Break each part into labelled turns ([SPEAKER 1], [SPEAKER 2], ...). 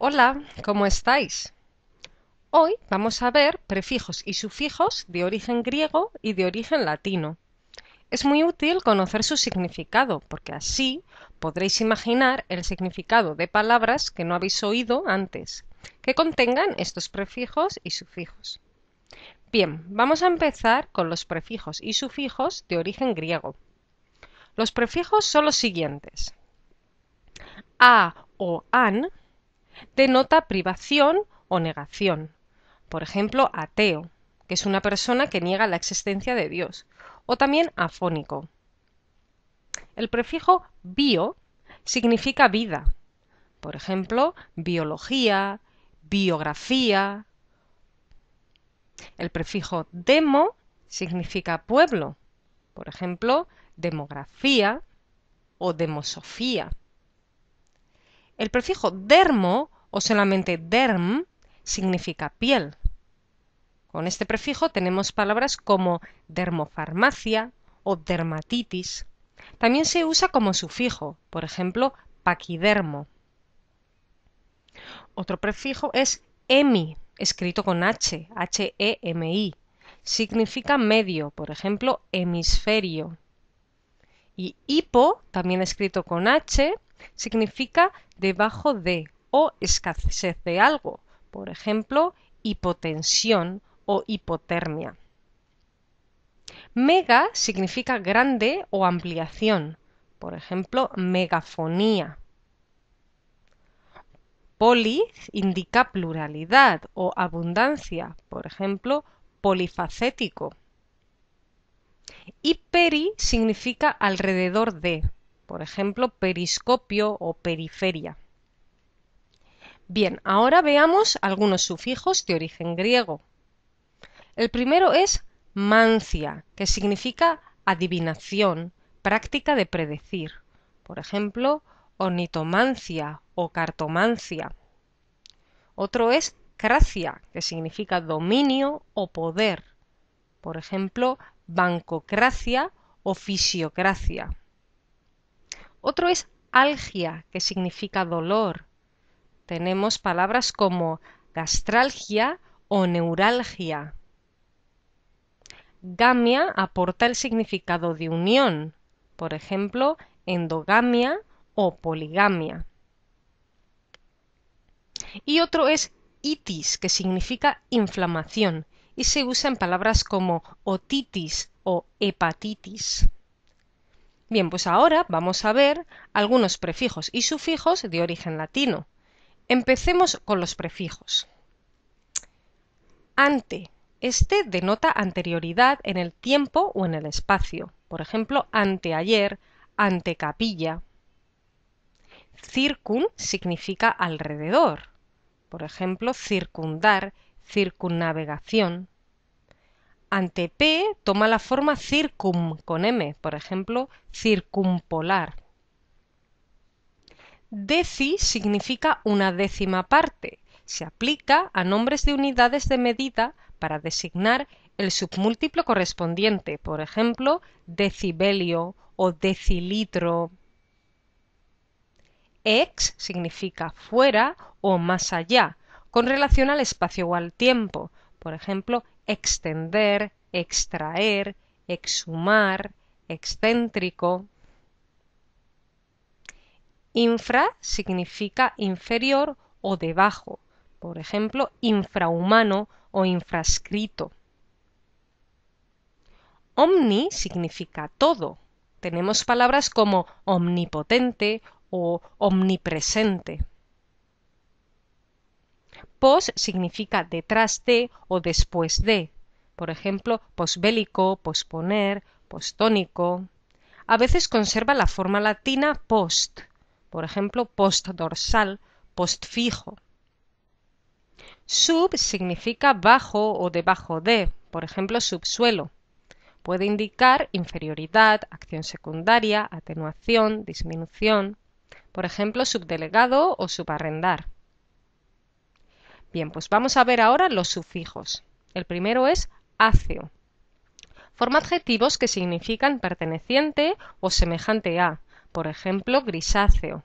[SPEAKER 1] Hola, ¿cómo estáis? Hoy vamos a ver prefijos y sufijos de origen griego y de origen latino. Es muy útil conocer su significado, porque así podréis imaginar el significado de palabras que no habéis oído antes, que contengan estos prefijos y sufijos. Bien, vamos a empezar con los prefijos y sufijos de origen griego. Los prefijos son los siguientes. A o an denota privación o negación. Por ejemplo, ateo, que es una persona que niega la existencia de Dios, o también afónico. El prefijo bio significa vida. Por ejemplo, biología, biografía. El prefijo demo significa pueblo. Por ejemplo, demografía o demosofía. El prefijo dermo o solamente derm significa piel. Con este prefijo tenemos palabras como dermofarmacia o dermatitis. También se usa como sufijo, por ejemplo, paquidermo. Otro prefijo es hemi, escrito con H, H-E-M-I. Significa medio, por ejemplo, hemisferio. Y hipo, también escrito con H, significa debajo de o escasez de algo, por ejemplo, hipotensión o hipotermia. Mega significa grande o ampliación, por ejemplo, megafonía. Poli indica pluralidad o abundancia, por ejemplo, polifacético. Y peri significa alrededor de, por ejemplo, periscopio o periferia. Bien, ahora veamos algunos sufijos de origen griego. El primero es mancia, que significa adivinación, práctica de predecir. Por ejemplo, ornitomancia o cartomancia. Otro es cracia, que significa dominio o poder. Por ejemplo, bancocracia o fisiocracia. Otro es algia, que significa dolor. Tenemos palabras como gastralgia o neuralgia. Gamia aporta el significado de unión, por ejemplo, endogamia o poligamia. Y otro es itis, que significa inflamación, y se usa en palabras como otitis o hepatitis. Bien, pues ahora vamos a ver algunos prefijos y sufijos de origen latino. Empecemos con los prefijos. Ante. Este denota anterioridad en el tiempo o en el espacio. Por ejemplo, anteayer, antecapilla. Circun significa alrededor. Por ejemplo, circundar, circunnavegación. Ante P toma la forma circum con M, por ejemplo, circumpolar. Deci significa una décima parte. Se aplica a nombres de unidades de medida para designar el submúltiplo correspondiente, por ejemplo, decibelio o decilitro. Ex significa fuera o más allá, con relación al espacio o al tiempo, por ejemplo, extender, extraer, exhumar, excéntrico. Infra significa inferior o debajo, por ejemplo, infrahumano o infrascrito. Omni significa todo. Tenemos palabras como omnipotente o omnipresente. Pos significa detrás de o después de. Por ejemplo, posbélico, posponer, postónico. A veces conserva la forma latina post. Por ejemplo, postdorsal, postfijo. Sub significa bajo o debajo de. Por ejemplo, subsuelo. Puede indicar inferioridad, acción secundaria, atenuación, disminución. Por ejemplo, subdelegado o subarrendar. Bien, pues vamos a ver ahora los sufijos. El primero es áceo. Forma adjetivos que significan perteneciente o semejante a. Por ejemplo, grisáceo.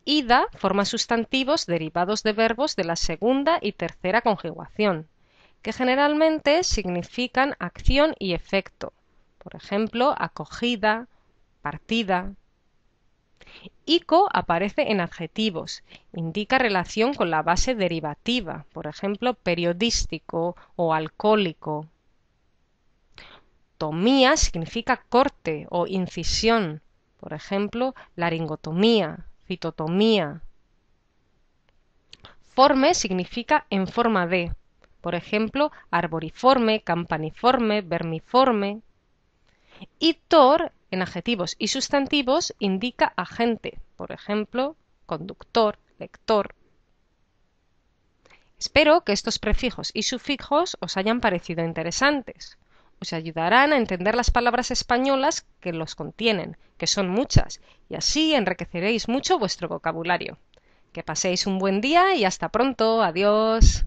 [SPEAKER 1] Ida forma sustantivos derivados de verbos de la segunda y tercera conjugación, que generalmente significan acción y efecto. Por ejemplo, acogida, partida. Ico aparece en adjetivos, indica relación con la base derivativa, por ejemplo, periodístico o alcohólico. Tomía significa corte o incisión, por ejemplo, laringotomía, citotomía. Forme significa en forma de, por ejemplo, arboriforme, campaniforme, vermiforme. Y tor, en adjetivos y sustantivos, indica agente, por ejemplo, conductor, lector. Espero que estos prefijos y sufijos os hayan parecido interesantes. Os ayudarán a entender las palabras españolas que los contienen, que son muchas, y así enriqueceréis mucho vuestro vocabulario. Que paséis un buen día y hasta pronto. Adiós.